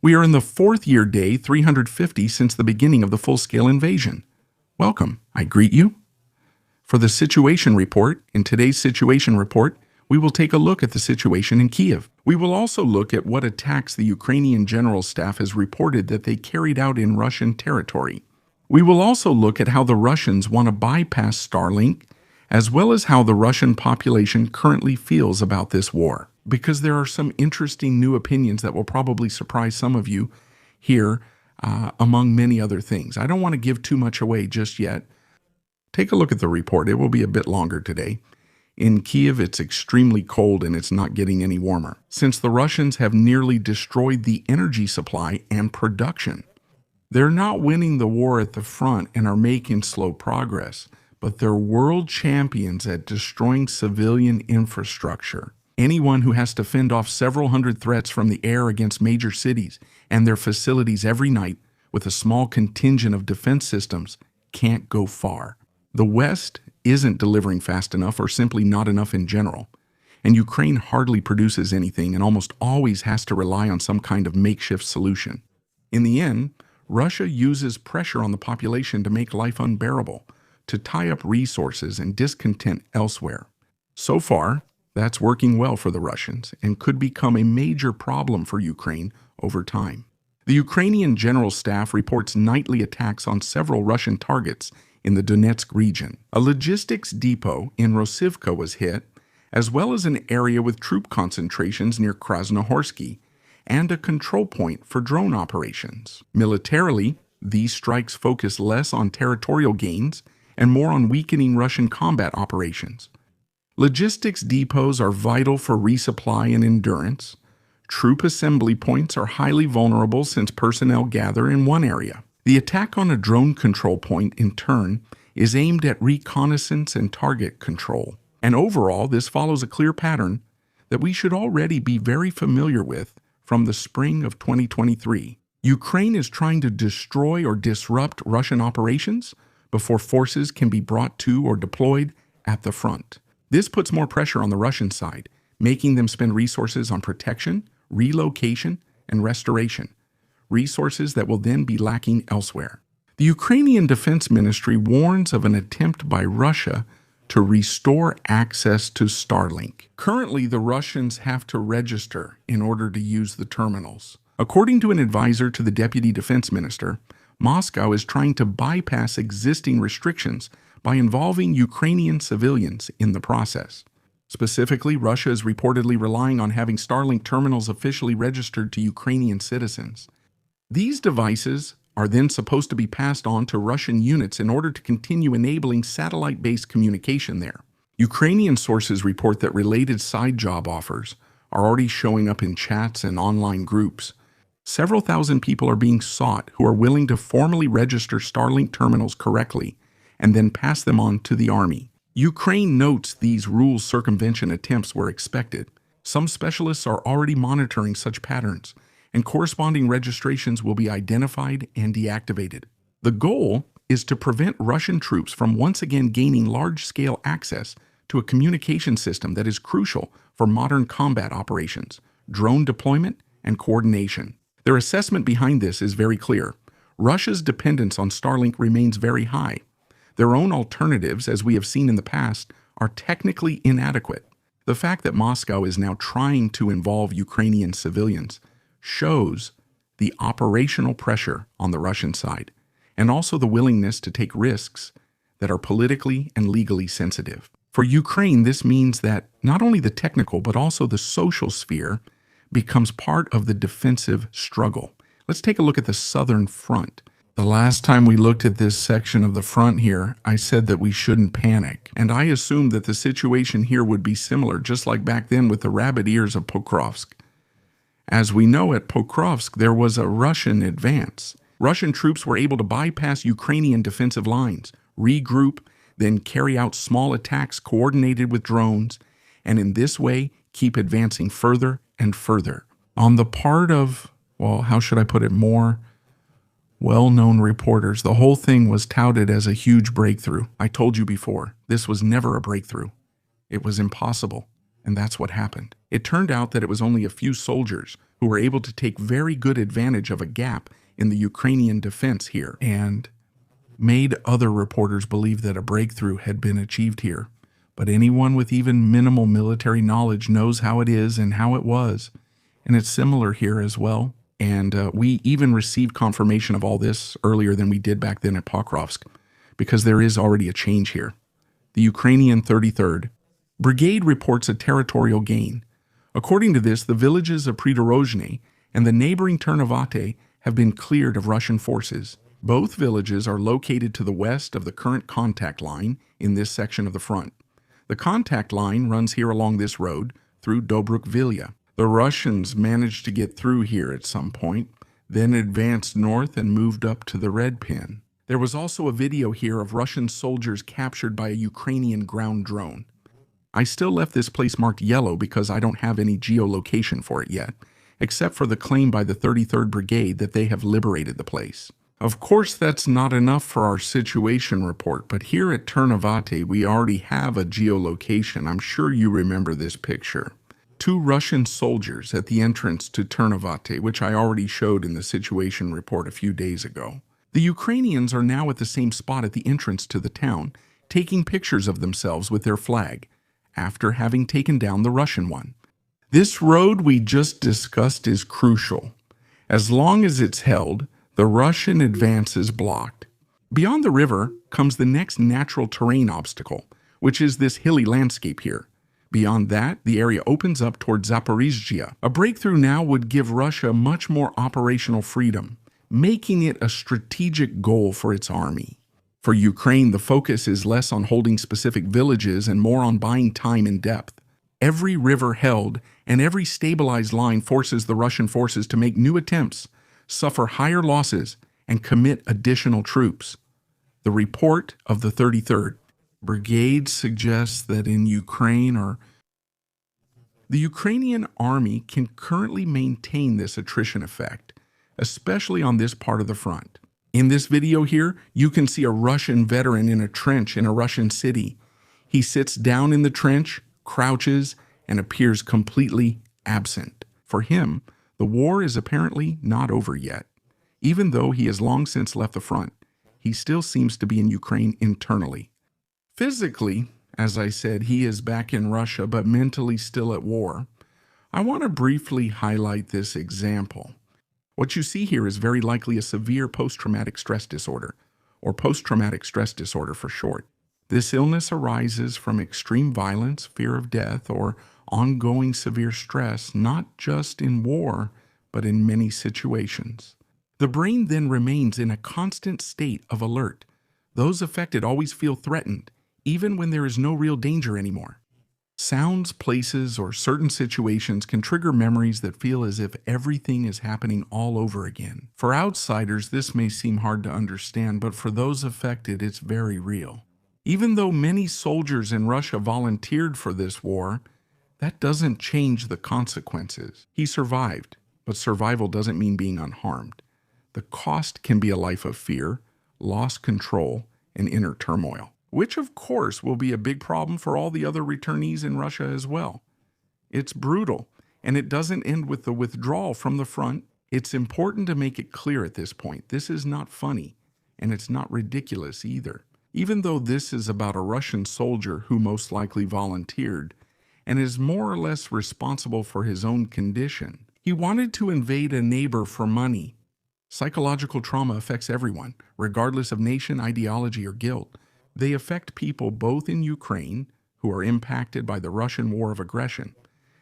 We are in the fourth year day 350 since the beginning of the full-scale invasion. Welcome, I greet you. For the situation report, in today's situation report, we will take a look at the situation in Kyiv. We will also look at what attacks the Ukrainian General Staff has reported that they carried out in Russian territory. We will also look at how the Russians want to bypass Starlink, as well as how the Russian population currently feels about this war, because there are some interesting new opinions that will probably surprise some of you here, among many other things. I don't want to give too much away just yet. Take a look at the report. It will be a bit longer today. In Kyiv, it's extremely cold and it's not getting any warmer, since the Russians have nearly destroyed the energy supply and production. They're not winning the war at the front and are making slow progress, but they're world champions at destroying civilian infrastructure. Anyone who has to fend off several hundred threats from the air against major cities and their facilities every night with a small contingent of defense systems can't go far. The West isn't delivering fast enough or simply not enough in general, and Ukraine hardly produces anything and almost always has to rely on some kind of makeshift solution. In the end, Russia uses pressure on the population to make life unbearable, to tie up resources and discontent elsewhere. So far, that's working well for the Russians and could become a major problem for Ukraine over time. The Ukrainian General Staff reports nightly attacks on several Russian targets in the Donetsk region. A logistics depot in Rosivka was hit, as well as an area with troop concentrations near Krasnohorsky and a control point for drone operations. Militarily, these strikes focus less on territorial gains and more on weakening Russian combat operations. Logistics depots are vital for resupply and endurance. Troop assembly points are highly vulnerable since personnel gather in one area. The attack on a drone control point, in turn, is aimed at reconnaissance and target control. And overall, this follows a clear pattern that we should already be very familiar with from the spring of 2023. Ukraine is trying to destroy or disrupt Russian operations before forces can be brought to or deployed at the front. This puts more pressure on the Russian side, making them spend resources on protection, relocation, and restoration, resources that will then be lacking elsewhere. The Ukrainian Defense Ministry warns of an attempt by Russia to restore access to Starlink. Currently, the Russians have to register in order to use the terminals. According to an advisor to the Deputy Defense Minister, Moscow is trying to bypass existing restrictions by involving Ukrainian civilians in the process. Specifically, Russia is reportedly relying on having Starlink terminals officially registered to Ukrainian citizens. These devices are then supposed to be passed on to Russian units in order to continue enabling satellite-based communication there. Ukrainian sources report that related side job offers are already showing up in chats and online groups. Several thousand people are being sought who are willing to formally register Starlink terminals correctly and then pass them on to the army. Ukraine notes these rules circumvention attempts were expected. Some specialists are already monitoring such patterns, and corresponding registrations will be identified and deactivated. The goal is to prevent Russian troops from once again gaining large-scale access to a communication system that is crucial for modern combat operations, drone deployment, and coordination. Their assessment behind this is very clear. Russia's dependence on Starlink remains very high. Their own alternatives, as we have seen in the past, are technically inadequate. The fact that Moscow is now trying to involve Ukrainian civilians shows the operational pressure on the Russian side, and also the willingness to take risks that are politically and legally sensitive. For Ukraine, this means that not only the technical but also the social sphere becomes part of the defensive struggle. Let's take a look at the southern front. The last time we looked at this section of the front here, I said that we shouldn't panic, and I assumed that the situation here would be similar, just like back then with the rabbit ears of Pokrovsk. As we know, at Pokrovsk, there was a Russian advance. Russian troops were able to bypass Ukrainian defensive lines, regroup, then carry out small attacks coordinated with drones, and in this way, keep advancing further and further. On the part of, well, how should I put it, more well-known reporters, the whole thing was touted as a huge breakthrough. I told you before, this was never a breakthrough. It was impossible. And that's what happened. It turned out that it was only a few soldiers who were able to take very good advantage of a gap in the Ukrainian defense here and made other reporters believe that a breakthrough had been achieved here. But anyone with even minimal military knowledge knows how it is and how it was. And it's similar here as well. And we even received confirmation of all this earlier than we did back then at Pokrovsk, because there is already a change here. The Ukrainian 33rd Brigade reports a territorial gain. According to this, the villages of Prydorozhny and the neighboring Ternivate have been cleared of Russian forces. Both villages are located to the west of the current contact line in this section of the front. The contact line runs here along this road through Dobruk-Vilya. The Russians managed to get through here at some point, then advanced north and moved up to the red pin. There was also a video here of Russian soldiers captured by a Ukrainian ground drone. I still left this place marked yellow because I don't have any geolocation for it yet, except for the claim by the 33rd Brigade that they have liberated the place. Of course, that's not enough for our situation report, but here at Ternivate, we already have a geolocation. I'm sure you remember this picture. 2 Russian soldiers at the entrance to Ternivate, which I already showed in the situation report a few days ago. The Ukrainians are now at the same spot at the entrance to the town, taking pictures of themselves with their flag, after having taken down the Russian one. This road we just discussed is crucial. As long as it's held, the Russian advance is blocked. Beyond the river comes the next natural terrain obstacle, which is this hilly landscape here. Beyond that, the area opens up toward Zaporizhzhia. A breakthrough now would give Russia much more operational freedom, making it a strategic goal for its army. For Ukraine, the focus is less on holding specific villages and more on buying time and depth. Every river held and every stabilized line forces the Russian forces to make new attempts, suffer higher losses, and commit additional troops. The report of the 33rd Brigade suggests that in Ukraine the Ukrainian army can currently maintain this attrition effect, especially on this part of the front. In this video here, you can see a Russian veteran in a trench in a Russian city. He sits down in the trench, crouches, and appears completely absent. For him, the war is apparently not over yet. Even though he has long since left the front, he still seems to be in Ukraine internally. Physically, as I said, he is back in Russia, but mentally still at war. I want to briefly highlight this example. What you see here is very likely a severe post-traumatic stress disorder, or post-traumatic stress disorder for short. This illness arises from extreme violence, fear of death, or ongoing severe stress, not just in war, but in many situations. The brain then remains in a constant state of alert. Those affected always feel threatened, even when there is no real danger anymore. Sounds, places, or certain situations can trigger memories that feel as if everything is happening all over again. For outsiders, this may seem hard to understand, but for those affected, it's very real. Even though many soldiers in Russia volunteered for this war, that doesn't change the consequences. He survived, but survival doesn't mean being unharmed. The cost can be a life of fear, lost control, and inner turmoil, which of course will be a big problem for all the other returnees in Russia as well. It's brutal, and it doesn't end with the withdrawal from the front. It's important to make it clear at this point, this is not funny, and it's not ridiculous either. Even though this is about a Russian soldier who most likely volunteered and is more or less responsible for his own condition, he wanted to invade a neighbor for money. Psychological trauma affects everyone, regardless of nation, ideology, or guilt. They affect people both in Ukraine, who are impacted by the Russian war of aggression,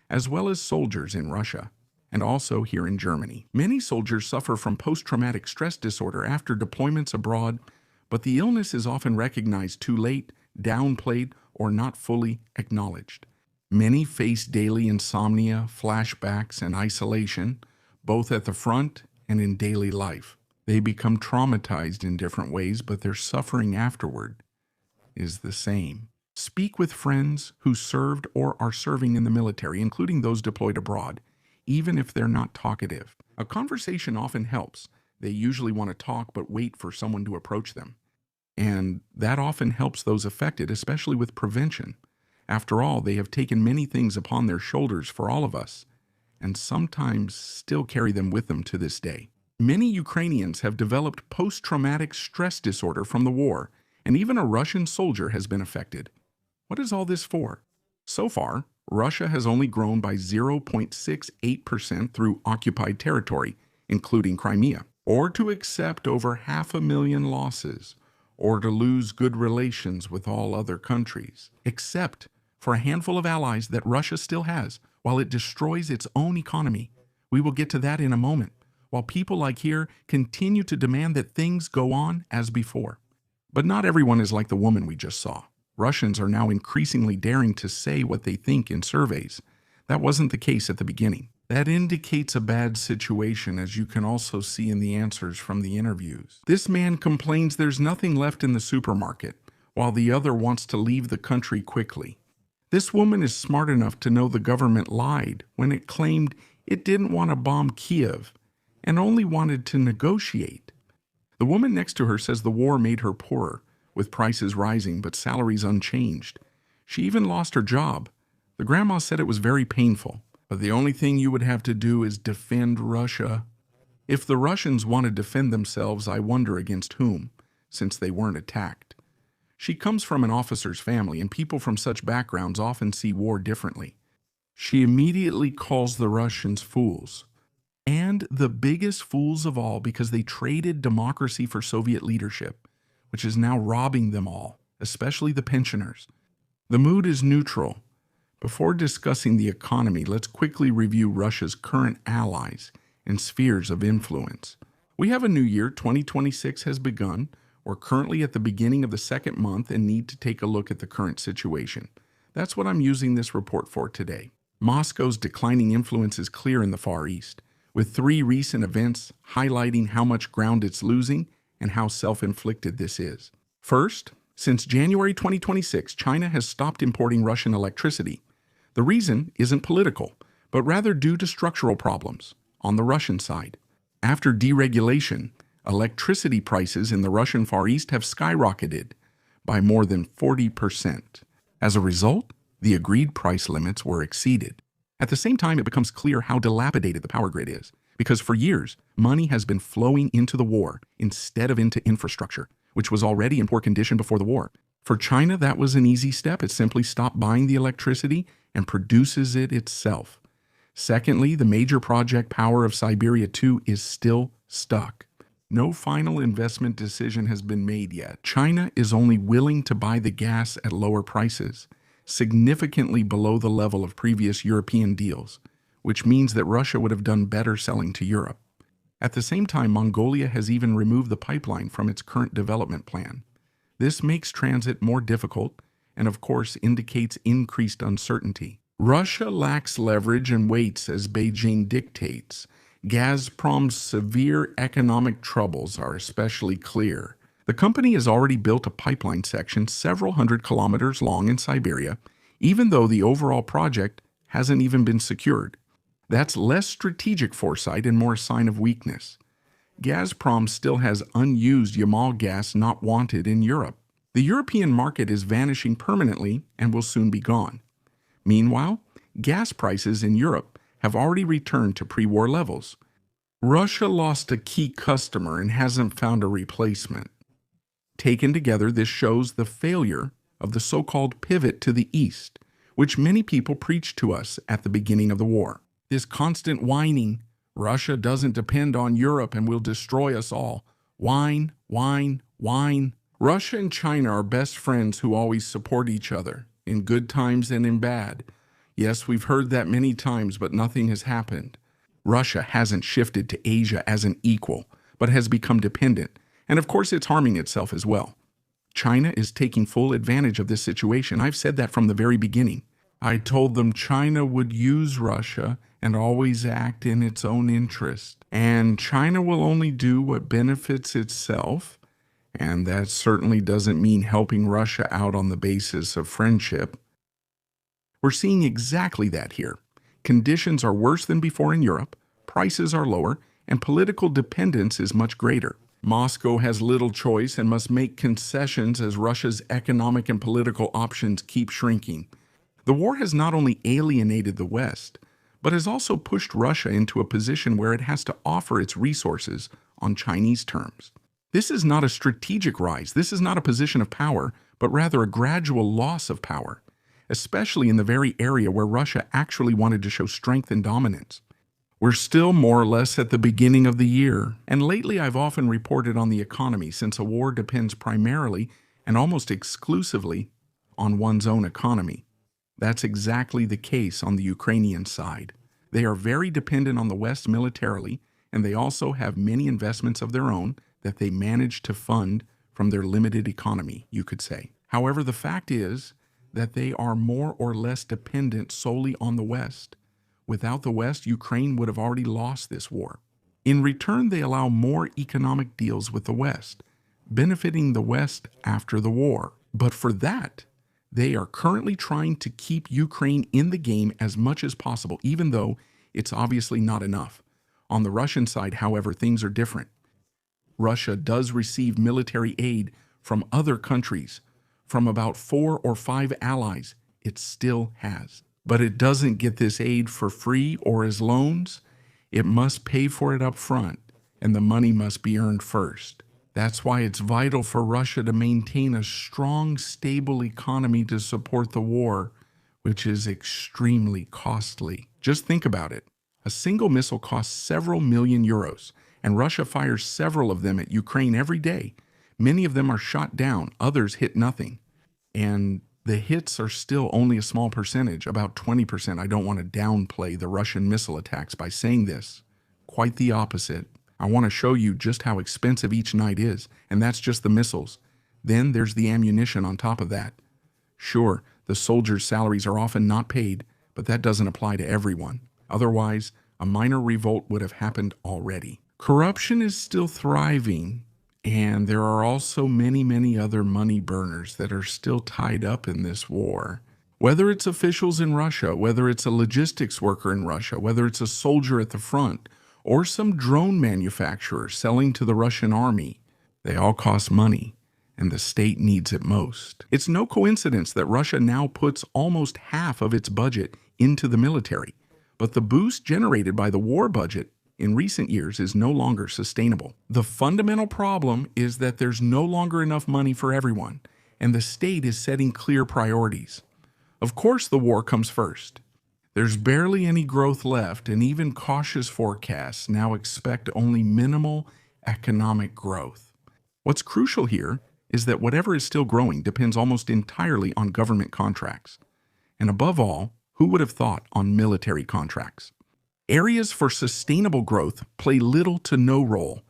as well as soldiers in Russia, and also here in Germany. Many soldiers suffer from post-traumatic stress disorder after deployments abroad, but the illness is often recognized too late, downplayed, or not fully acknowledged. Many face daily insomnia, flashbacks, and isolation, both at the front and in daily life. They become traumatized in different ways, but their suffering afterward is the same. Speak with friends who served or are serving in the military, including those deployed abroad, even if they're not talkative. A conversation often helps. They usually want to talk but wait for someone to approach them. And that often helps those affected, especially with prevention. After all, they have taken many things upon their shoulders for all of us, and sometimes still carry them with them to this day. Many Ukrainians have developed post-traumatic stress disorder from the war, and even a Russian soldier has been affected. What is all this for? So far, Russia has only grown by 0.68% through occupied territory, including Crimea, or to accept over 500,000 losses, or to lose good relations with all other countries, except for a handful of allies that Russia still has, while it destroys its own economy. We will get to that in a moment, while people like here continue to demand that things go on as before. But not everyone is like the woman we just saw. Russians are now increasingly daring to say what they think in surveys. That wasn't the case at the beginning. That indicates a bad situation, as you can also see in the answers from the interviews. This man complains there's nothing left in the supermarket, while the other wants to leave the country quickly. This woman is smart enough to know the government lied when it claimed it didn't want to bomb Kyiv and only wanted to negotiate. The woman next to her says the war made her poorer, with prices rising but salaries unchanged. She even lost her job. The grandma said it was very painful, but the only thing you would have to do is defend Russia. If the Russians want to defend themselves, I wonder against whom, since they weren't attacked. She comes from an officer's family, and people from such backgrounds often see war differently. She immediately calls the Russians fools, and the biggest fools of all, because they traded democracy for Soviet leadership, which is now robbing them all, especially the pensioners. The mood is neutral. Before discussing the economy, let's quickly review Russia's current allies and spheres of influence. We have a new year. 2026 has begun. We're currently at the beginning of the second month and need to take a look at the current situation. That's what I'm using this report for today. Moscow's declining influence is clear in the Far East, with 3 recent events highlighting how much ground it's losing and how self-inflicted this is. First, since January 2026, China has stopped importing Russian electricity. The reason isn't political, but rather due to structural problems on the Russian side. After deregulation, electricity prices in the Russian Far East have skyrocketed by more than 40%. As a result, the agreed price limits were exceeded. At the same time, it becomes clear how dilapidated the power grid is, because for years, money has been flowing into the war instead of into infrastructure, which was already in poor condition before the war. For China, that was an easy step. It simply stopped buying the electricity and produces it itself. Secondly, the major project Power of Siberia 2 is still stuck. No final investment decision has been made yet. China is only willing to buy the gas at lower prices, significantly below the level of previous European deals, which means that Russia would have done better selling to Europe. At the same time, Mongolia has even removed the pipeline from its current development plan. This makes transit more difficult and, of course, indicates increased uncertainty. Russia lacks leverage and waits as Beijing dictates. Gazprom's severe economic troubles are especially clear. The company has already built a pipeline section several hundred kilometers long in Siberia, even though the overall project hasn't even been secured. That's less strategic foresight and more a sign of weakness. Gazprom still has unused Yamal gas not wanted in Europe. The European market is vanishing permanently and will soon be gone. Meanwhile, gas prices in Europe have already returned to pre-war levels. Russia lost a key customer and hasn't found a replacement. Taken together, this shows the failure of the so-called pivot to the east, which many people preached to us at the beginning of the war. This constant whining, Russia doesn't depend on Europe and will destroy us all. Whine, whine, whine. Russia and China are best friends who always support each other, in good times and in bad. Yes, we've heard that many times, but nothing has happened. Russia hasn't shifted to Asia as an equal, but has become dependent, and of course it's harming itself as well. China is taking full advantage of this situation. I've said that from the very beginning. I told them China would use Russia and always act in its own interest. And China will only do what benefits itself, and that certainly doesn't mean helping Russia out on the basis of friendship. We're seeing exactly that here. Conditions are worse than before in Europe, prices are lower, and political dependence is much greater. Moscow has little choice and must make concessions as Russia's economic and political options keep shrinking. The war has not only alienated the West, but has also pushed Russia into a position where it has to offer its resources on Chinese terms. This is not a strategic rise, this is not a position of power, but rather a gradual loss of power, especially in the very area where Russia actually wanted to show strength and dominance. We're still more or less at the beginning of the year, and lately I've often reported on the economy since a war depends primarily and almost exclusively on one's own economy. That's exactly the case on the Ukrainian side. They are very dependent on the West militarily, and they also have many investments of their own that they manage to fund from their limited economy, you could say. However, the fact is that they are more or less dependent solely on the West. Without the West, Ukraine would have already lost this war. In return, they allow more economic deals with the West, benefiting the West after the war. But for that, they are currently trying to keep Ukraine in the game as much as possible, even though it's obviously not enough. On the Russian side, however, things are different. Russia does receive military aid from other countries, from about 4 or 5 allies. It still has. But it doesn't get this aid for free or as loans. It must pay for it up front, and the money must be earned first. That's why it's vital for Russia to maintain a strong, stable economy to support the war, which is extremely costly. Just think about it. A single missile costs several million euros, and Russia fires several of them at Ukraine every day. Many of them are shot down, others hit nothing. And the hits are still only a small percentage, about 20%. I don't want to downplay the Russian missile attacks by saying this. Quite the opposite. I want to show you just how expensive each night is, and that's just the missiles. Then there's the ammunition on top of that. Sure, the soldiers' salaries are often not paid, but that doesn't apply to everyone. Otherwise, a minor revolt would have happened already. Corruption is still thriving, and there are also many other money burners that are still tied up in this war. Whether it's officials in Russia, whether it's a logistics worker in Russia, whether it's a soldier at the front, or some drone manufacturer selling to the Russian army, they all cost money, and the state needs it most. It's no coincidence that Russia now puts almost half of its budget into the military, but the boost generated by the war budget in recent years is no longer sustainable. The fundamental problem is that there's no longer enough money for everyone, and the state is setting clear priorities. Of course, the war comes first. There's barely any growth left, and even cautious forecasts now expect only minimal economic growth. What's crucial here is that whatever is still growing depends almost entirely on government contracts. And above all, who would have thought on military contracts? Areas for sustainable growth play little to no role.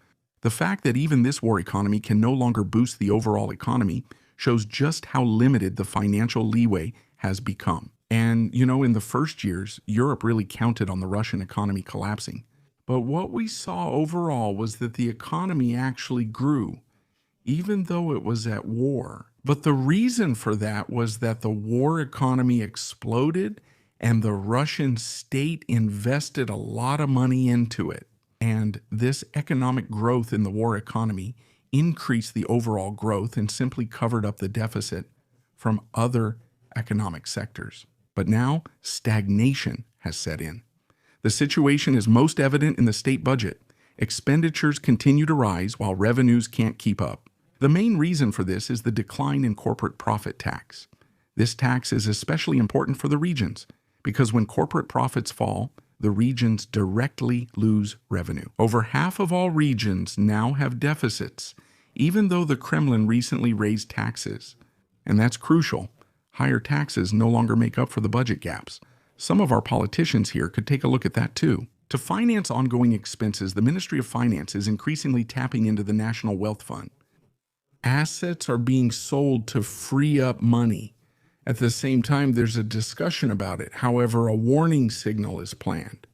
The fact that even this war economy can no longer boost the overall economy shows just how limited the financial leeway has become. And, in the first years, Europe really counted on the Russian economy collapsing. But what we saw overall was that the economy actually grew, even though it was at war. But the reason for that was that the war economy exploded and the Russian state invested a lot of money into it. And this economic growth in the war economy increased the overall growth and simply covered up the deficit from other economic sectors. But now, stagnation has set in. The situation is most evident in the state budget. Expenditures continue to rise while revenues can't keep up. The main reason for this is the decline in corporate profit tax. This tax is especially important for the regions, because when corporate profits fall, the regions directly lose revenue. Over half of all regions now have deficits, even though the Kremlin recently raised taxes. And that's crucial. Higher taxes no longer make up for the budget gaps. Some of our politicians here could take a look at that too. To finance ongoing expenses, the Ministry of Finance is increasingly tapping into the National Wealth Fund. Assets are being sold to free up money. At the same time, there's a discussion about it. However, a warning signal is planned.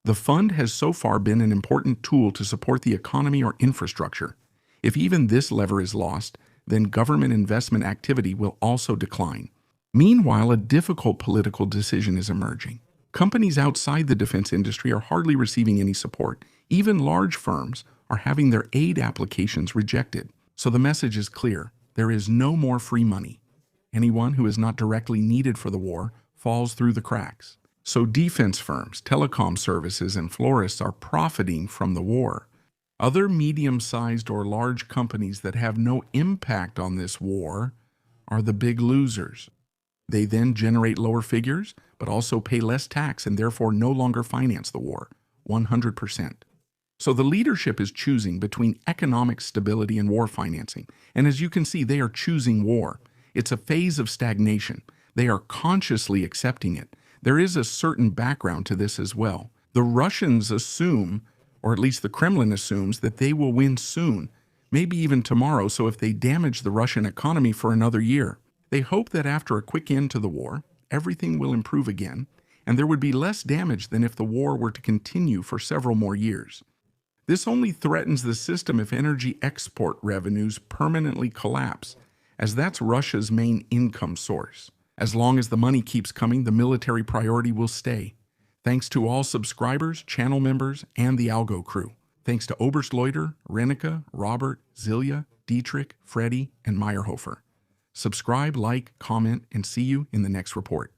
The fund has so far been an important tool to support the economy or infrastructure. If even this lever is lost, then government investment activity will also decline. Meanwhile, a difficult political decision is emerging. Companies outside the defense industry are hardly receiving any support. Even large firms are having their aid applications rejected. So the message is clear. There is no more free money. Anyone who is not directly needed for the war falls through the cracks. So defense firms, telecom services, and florists are profiting from the war. Other medium-sized or large companies that have no impact on this war are the big losers. They then generate lower figures, but also pay less tax and therefore no longer finance the war, 100%. So the leadership is choosing between economic stability and war financing. And as you can see, they are choosing war. It's a phase of stagnation. They are consciously accepting it. There is a certain background to this as well. The Russians assume, or at least the Kremlin assumes, that they will win soon, maybe even tomorrow, so if they damage the Russian economy for another year. They hope that after a quick end to the war, everything will improve again, and there would be less damage than if the war were to continue for several more years. This only threatens the system if energy export revenues permanently collapse, as that's Russia's main income source. As long as the money keeps coming, the military priority will stay. Thanks to all subscribers, channel members, and the Algo crew. Thanks to Oberstloiter, Renica, Robert, Zilia, Dietrich, Freddie, and Meyerhofer. Subscribe, like, comment, and see you in the next report.